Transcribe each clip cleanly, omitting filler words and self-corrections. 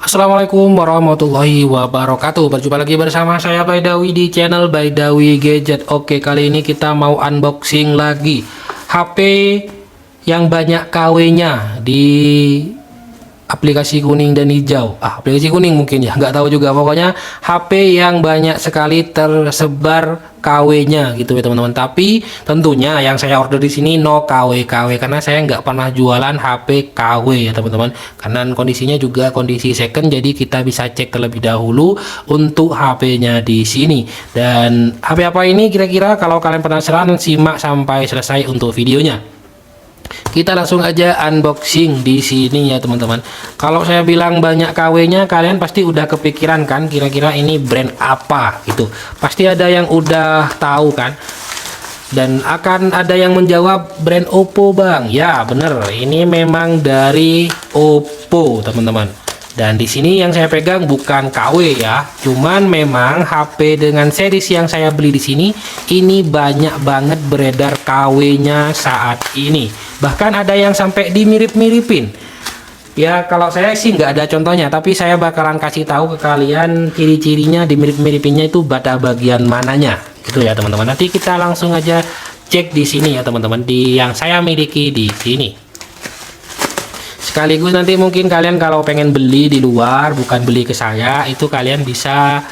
Assalamualaikum warahmatullahi wabarakatuh. Berjumpa lagi bersama saya Baidawi di channel Baidawi Gadget. Oke, kali ini kita mau unboxing lagi HP yang banyak KW-nya di aplikasi kuning dan hijau. Aplikasi kuning mungkin ya, nggak tahu juga. Pokoknya HP yang banyak sekali tersebar KW-nya gitu ya teman-teman. Tapi tentunya yang saya order di sini no KW karena saya nggak pernah jualan HP KW ya teman-teman. Karena kondisinya juga kondisi second, jadi kita bisa cek terlebih dahulu untuk HP-nya di sini. Dan HP apa ini kira-kira? Kalau kalian penasaran, simak sampai selesai untuk videonya. Kita langsung aja unboxing di sini ya teman-teman. Kalau saya bilang banyak KW-nya, kalian pasti udah kepikiran kan kira-kira ini brand apa gitu. Pasti ada yang udah tahu kan. Dan akan ada yang menjawab brand Oppo bang. Ya bener, ini memang dari Oppo teman-teman. Dan di sini yang saya pegang bukan KW ya, cuman memang HP dengan series yang saya beli di sini ini banyak banget beredar KW-nya saat ini. Bahkan ada yang sampai dimirip-miripin. Ya kalau saya sih nggak ada contohnya, tapi saya bakalan kasih tahu ke kalian ciri-cirinya dimirip-miripinnya itu pada bagian mananya, gitu ya teman-teman. Nanti kita langsung aja cek di sini ya teman-teman, di yang saya miliki di sini. Sekaligus nanti mungkin kalian kalau pengen beli di luar, bukan beli ke saya, itu kalian bisa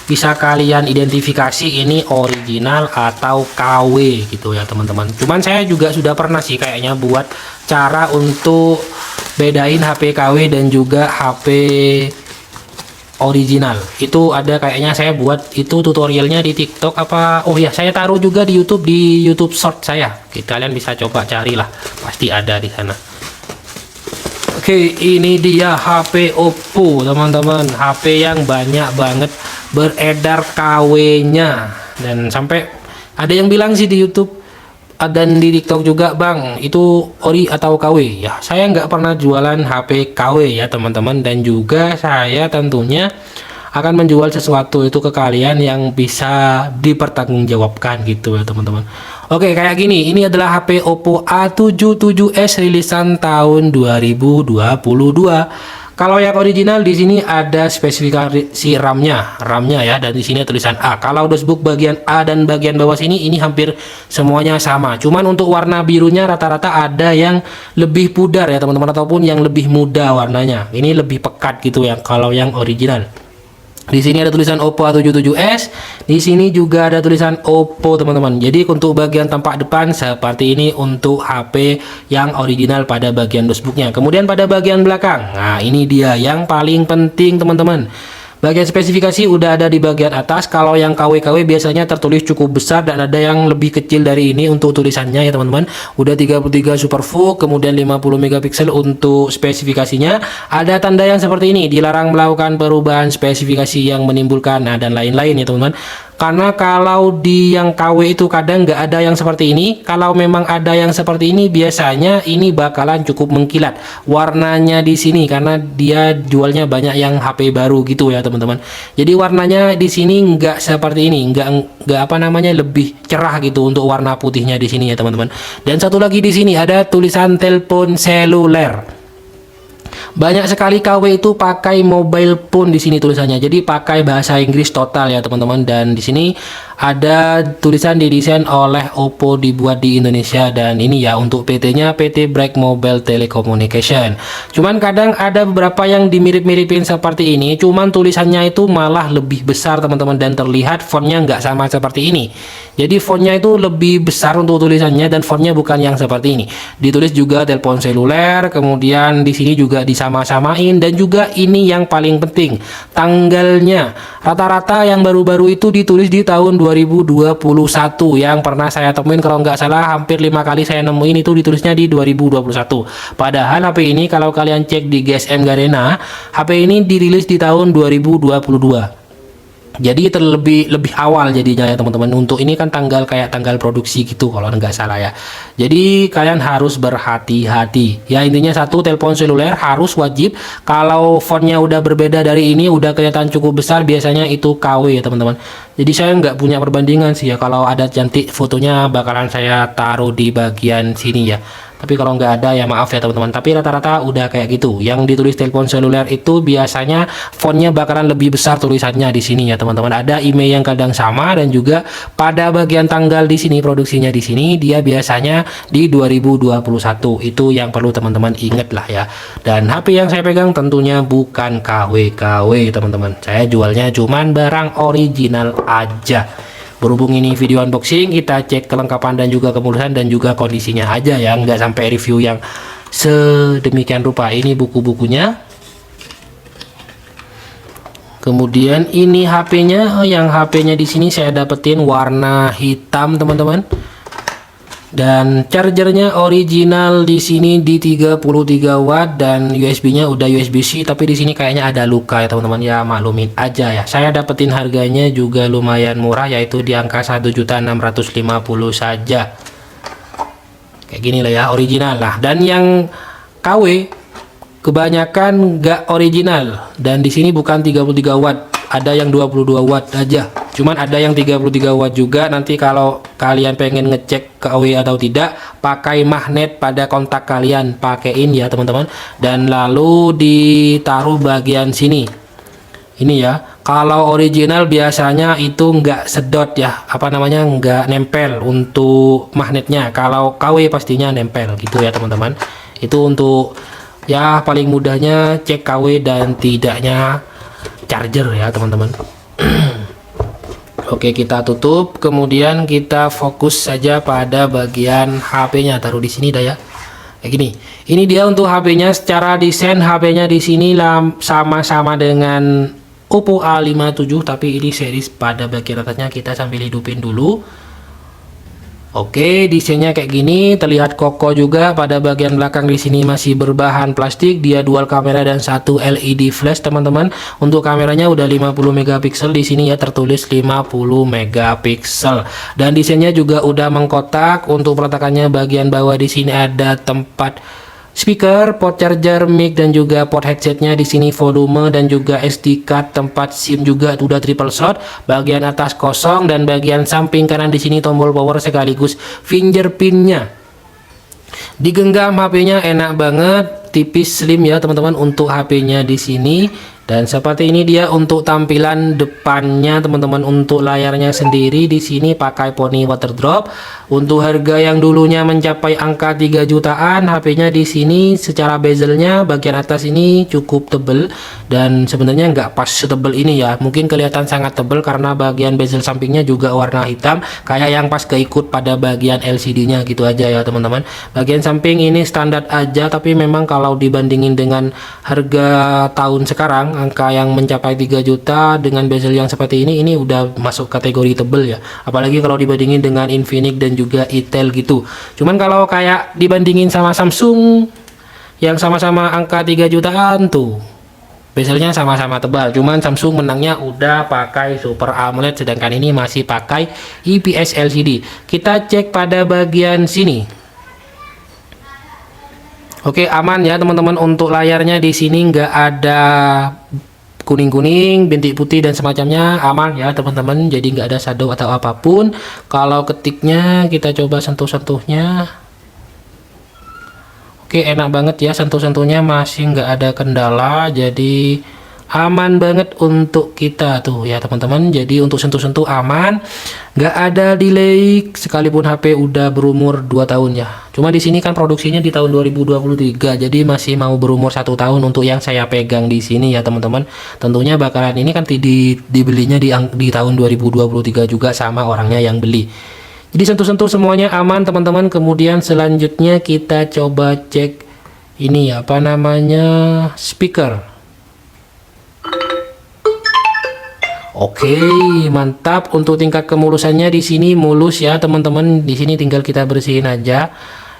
bisa kalian identifikasi ini original atau KW gitu ya teman-teman. Cuman saya juga sudah pernah sih kayaknya buat cara untuk bedain HP KW dan juga HP original. Itu ada kayaknya saya buat itu tutorialnya di TikTok apa. Oh ya, saya taruh juga di YouTube Short saya. Oke, kalian bisa coba carilah. Pasti ada di sana. Oke, ini dia HP Oppo, teman-teman. HP yang banyak banget beredar KW-nya. Dan sampai ada yang bilang sih di YouTube dan di TikTok juga, bang, itu ori atau KW ya. Saya nggak pernah jualan HP KW ya teman-teman, dan juga saya tentunya akan menjual sesuatu itu ke kalian yang bisa dipertanggungjawabkan gitu ya teman-teman. Oke, kayak gini, ini adalah HP Oppo A77s rilisan tahun 2022. Kalau yang original di sini ada spesifikasi RAM-nya ya, dan di sini tulisan A. Kalau dashboard bagian A dan bagian bawah sini ini hampir semuanya sama. Cuman untuk warna birunya rata-rata ada yang lebih pudar ya teman-teman, ataupun yang lebih muda warnanya. Ini lebih pekat gitu ya kalau yang original. Di sini ada tulisan Oppo A77s, di sini juga ada tulisan Oppo teman-teman. Jadi untuk bagian tampak depan seperti ini untuk HP yang original pada bagian dashboardnya. Kemudian pada bagian belakang, nah ini dia yang paling penting teman-teman. Bagian spesifikasi udah ada di bagian atas. Kalau yang KW biasanya tertulis cukup besar dan ada yang lebih kecil dari ini untuk tulisannya ya teman-teman. Udah 33 super full, kemudian 50 megapiksel untuk spesifikasinya. Ada tanda yang seperti ini, dilarang melakukan perubahan spesifikasi yang menimbulkan dan lain-lain ya teman-teman. Karena kalau di yang KW itu kadang nggak ada yang seperti ini. Kalau memang ada yang seperti ini, biasanya ini bakalan cukup mengkilat warnanya di sini, karena dia jualnya banyak yang HP baru gitu ya teman-teman. Jadi warnanya di sini nggak seperti ini, nggak lebih cerah gitu untuk warna putihnya di sini ya teman-teman. Dan satu lagi di sini ada tulisan telepon seluler. Banyak sekali KW itu pakai mobile phone di sini tulisannya. Jadi pakai bahasa Inggris total ya teman-teman. Dan di sini ada tulisan didesain oleh Oppo, dibuat di Indonesia, dan ini ya untuk PT-nya PT Break Mobile Telecommunication. Cuman kadang ada beberapa yang dimirip-miripin seperti ini, cuman tulisannya itu malah lebih besar teman-teman, dan terlihat fontnya nggak sama seperti ini. Jadi fontnya itu lebih besar untuk tulisannya, dan fontnya bukan yang seperti ini. Ditulis juga telepon seluler, kemudian di sini juga disama-samain, dan juga ini yang paling penting, tanggalnya. Rata-rata yang baru-baru itu ditulis di tahun 2021 yang pernah saya temuin, kalau nggak salah hampir 5 kali saya nemuin itu ditulisnya di 2021. Padahal HP ini kalau kalian cek di GSM Garena, HP ini dirilis di tahun 2022. Jadi lebih awal jadinya ya teman-teman. Untuk ini kan kayak tanggal produksi gitu kalau nggak salah ya. Jadi kalian harus berhati-hati ya. Intinya satu, telepon seluler harus wajib. Kalau fontnya udah berbeda dari ini, udah kelihatan cukup besar, biasanya itu KW ya teman-teman. Jadi saya nggak punya perbandingan sih ya. Kalau ada cantik fotonya bakalan saya taruh di bagian sini ya. Tapi kalau nggak ada ya maaf ya teman-teman. Tapi rata-rata udah kayak gitu. Yang ditulis telepon seluler itu biasanya fontnya bakalan lebih besar tulisannya di sini ya teman-teman. Ada email yang kadang sama, dan juga pada bagian tanggal di sini, produksinya di sini dia biasanya di 2021. Itu yang perlu teman-teman inget lah ya. Dan HP yang saya pegang tentunya bukan KW-KW teman-teman. Saya jualnya cuman barang original aja. Berhubung ini video unboxing, kita cek kelengkapan dan juga kemulusan dan juga kondisinya aja ya, nggak sampai review yang sedemikian rupa. Ini buku-bukunya. Kemudian ini HP-nya. Yang HP-nya di sini saya dapetin warna hitam teman-teman. Dan chargernya original di sini di 33 watt, dan USB-nya udah USB-C, tapi di sini kayaknya ada luka ya teman-teman, ya maklumin aja ya. Saya dapetin harganya juga lumayan murah, yaitu di angka 1.650.000 saja. Kayak gini lah ya, original lah. Dan yang KW kebanyakan nggak original, dan di sini bukan 33 watt, ada yang 22 watt aja. Cuman ada yang 33 watt juga. Nanti kalau kalian pengen ngecek KW atau tidak, pakai magnet pada kontak kalian, pakein ya teman-teman, dan lalu ditaruh bagian sini. Ini ya, kalau original biasanya itu nggak sedot ya, apa namanya, nggak nempel untuk magnetnya. Kalau KW pastinya nempel gitu ya teman-teman. Itu untuk ya paling mudahnya cek KW dan tidaknya charger ya teman-teman. Oke, kita tutup, kemudian kita fokus saja pada bagian HP-nya. Taruh di sini dah ya. Kayak gini. Ini dia untuk HP-nya. Secara desain HP-nya di sini sama-sama dengan Oppo A57, tapi ini series pada bagian atasnya. Kita sambil hidupin dulu. Oke, desainnya kayak gini, terlihat kokoh juga. Pada bagian belakang di sini masih berbahan plastik. Dia dual kamera dan satu LED flash teman-teman. Untuk kameranya udah 50 megapiksel di sini ya, tertulis 50 megapiksel. Dan desainnya juga udah mengkotak. Untuk peletakannya bagian bawah di sini ada tempat speaker, port charger, mic, dan juga port headsetnya. Di sini volume dan juga SD card, tempat SIM juga udah triple slot. Bagian atas kosong, dan bagian samping kanan di sini tombol power sekaligus fingerprintnya. Digenggam HP-nya enak banget, tipis, slim ya teman-teman untuk HP-nya di sini. Dan seperti ini dia untuk tampilan depannya teman-teman. Untuk layarnya sendiri di sini pakai Pony water drop. Untuk harga yang dulunya mencapai angka 3 jutaan, HP-nya di sini secara bezelnya bagian atas ini cukup tebel, dan sebenarnya nggak pas setebel ini ya. Mungkin kelihatan sangat tebel karena bagian bezel sampingnya juga warna hitam, kayak yang pas keikut pada bagian LCD-nya gitu aja ya teman-teman. Bagian samping ini standar aja, tapi memang kalau dibandingin dengan harga tahun sekarang, angka yang mencapai 3 juta dengan bezel yang seperti ini udah masuk kategori tebel ya. Apalagi kalau dibandingin dengan Infinix dan juga Itel gitu. Cuman kalau kayak dibandingin sama Samsung yang sama-sama angka 3 jutaan tuh, bezelnya sama-sama tebal. Cuman Samsung menangnya udah pakai Super AMOLED, sedangkan ini masih pakai IPS LCD. Kita cek pada bagian sini. Oke, aman ya teman-teman. Untuk layarnya di sini nggak ada kuning-kuning, bintik putih dan semacamnya, aman ya teman-teman. Jadi nggak ada shadow atau apapun. Kalau ketiknya kita coba sentuh-sentuhnya. Oke, enak banget ya, sentuh-sentuhnya masih nggak ada kendala. Jadi aman banget untuk kita tuh ya teman-teman. Jadi untuk sentuh-sentuh aman, nggak ada delay sekalipun HP udah berumur 2 tahun ya. Cuma di sini kan produksinya di tahun 2023, jadi masih mau berumur 1 tahun untuk yang saya pegang di sini ya teman-teman. Tentunya bakalan ini kan dibelinya di tahun 2023 juga sama orangnya yang beli. Jadi sentuh-sentuh semuanya aman teman-teman. Kemudian selanjutnya kita coba cek ini apa namanya, speaker. Oke, mantap. Untuk tingkat kemulusannya di sini mulus ya teman-teman. Di sini tinggal kita bersihin aja.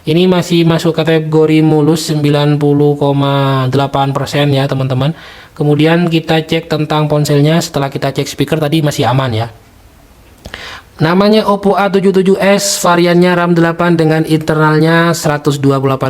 Ini masih masuk kategori mulus 90,8% ya teman-teman. Kemudian kita cek tentang ponselnya. Setelah kita cek speaker tadi masih aman ya. Namanya Oppo A77s, variannya RAM 8 dengan internalnya 128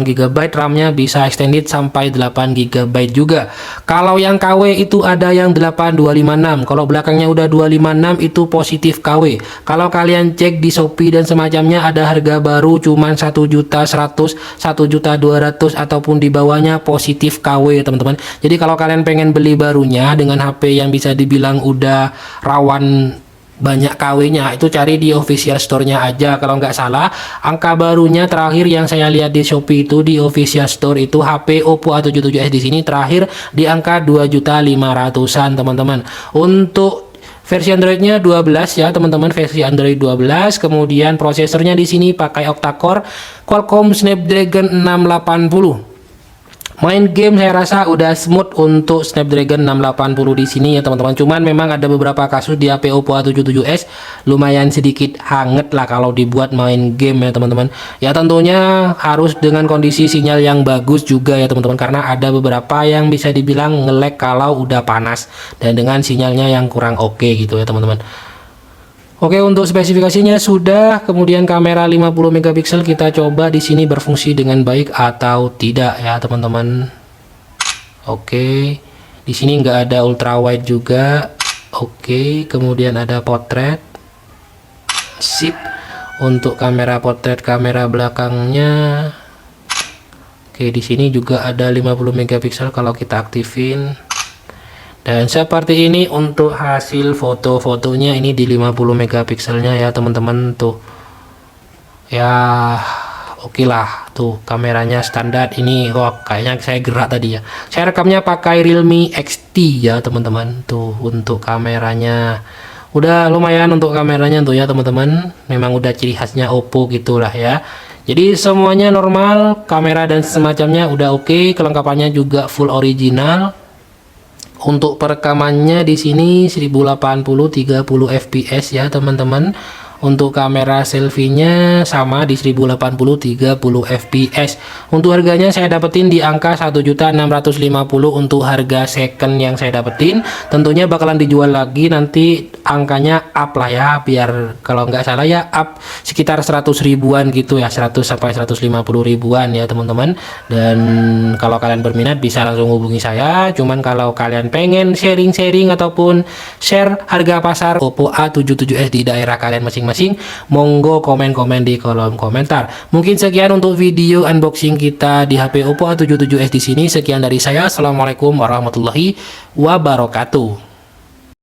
GB, RAM-nya bisa extended sampai 8 GB juga. Kalau yang KW itu ada yang 8256, kalau belakangnya udah 256 itu positif KW. Kalau kalian cek di Shopee dan semacamnya ada harga baru cuman 1.100.000, 1.200.000 ataupun di bawahnya positif KW ya teman-teman. Jadi kalau kalian pengen beli barunya dengan HP yang bisa dibilang udah rawan banyak KW-nya, itu cari di official store-nya aja. Kalau nggak salah angka barunya terakhir yang saya lihat di Shopee itu di official store itu HP Oppo A77s di sini terakhir di angka 2.500.000-an teman-teman. Untuk versi Android-nya 12 ya teman-teman, versi Android 12. Kemudian prosesornya di sini pakai octa-core Qualcomm Snapdragon 680. Main game saya rasa udah smooth untuk Snapdragon 680 di sini ya teman-teman. Cuman memang ada beberapa kasus di HP Oppo A77s lumayan sedikit hangat lah kalau dibuat main game ya teman-teman. Ya tentunya harus dengan kondisi sinyal yang bagus juga ya teman-teman, karena ada beberapa yang bisa dibilang nge-lag kalau udah panas dan dengan sinyalnya yang kurang oke gitu ya teman-teman. Oke, untuk spesifikasinya sudah, kemudian kamera 50 megapiksel kita coba di sini berfungsi dengan baik atau tidak ya teman-teman. Oke, di sini nggak ada ultra wide juga. Oke, kemudian ada potret, sip. Untuk kamera potret, kamera belakangnya. Oke, di sini juga ada 50 megapiksel kalau kita aktifin. Dan seperti ini untuk hasil foto-fotonya, ini di 50 megapikselnya ya teman-teman tuh. Ya oke lah tuh, kameranya standar ini. Wah, kayaknya saya gerak tadi ya. Saya rekamnya pakai Realme XT ya teman-teman tuh. Untuk kameranya udah lumayan untuk kameranya tuh ya teman-teman. Memang udah ciri khasnya Oppo gitulah ya. Jadi semuanya normal, kamera dan semacamnya udah oke, kelengkapannya juga full original. Untuk perekamannya di sini 1080 30 fps ya teman-teman. Untuk kamera selfie-nya sama di 1080 30 fps. Untuk harganya saya dapetin di angka 1.650.000 untuk harga second yang saya dapetin. Tentunya bakalan dijual lagi nanti, angkanya up lah ya, biar kalau nggak salah ya up sekitar 100 ribuan gitu ya, 100 sampai 150 ribuan ya teman-teman. Dan kalau kalian berminat bisa langsung hubungi saya. Cuman kalau kalian pengen sharing-sharing ataupun share harga pasar Oppo A77s di daerah kalian masing-masing, monggo komen-komen di kolom komentar. Mungkin sekian untuk video unboxing kita di HP Oppo A77s di sini. Sekian dari saya. Assalamualaikum warahmatullahi wabarakatuh.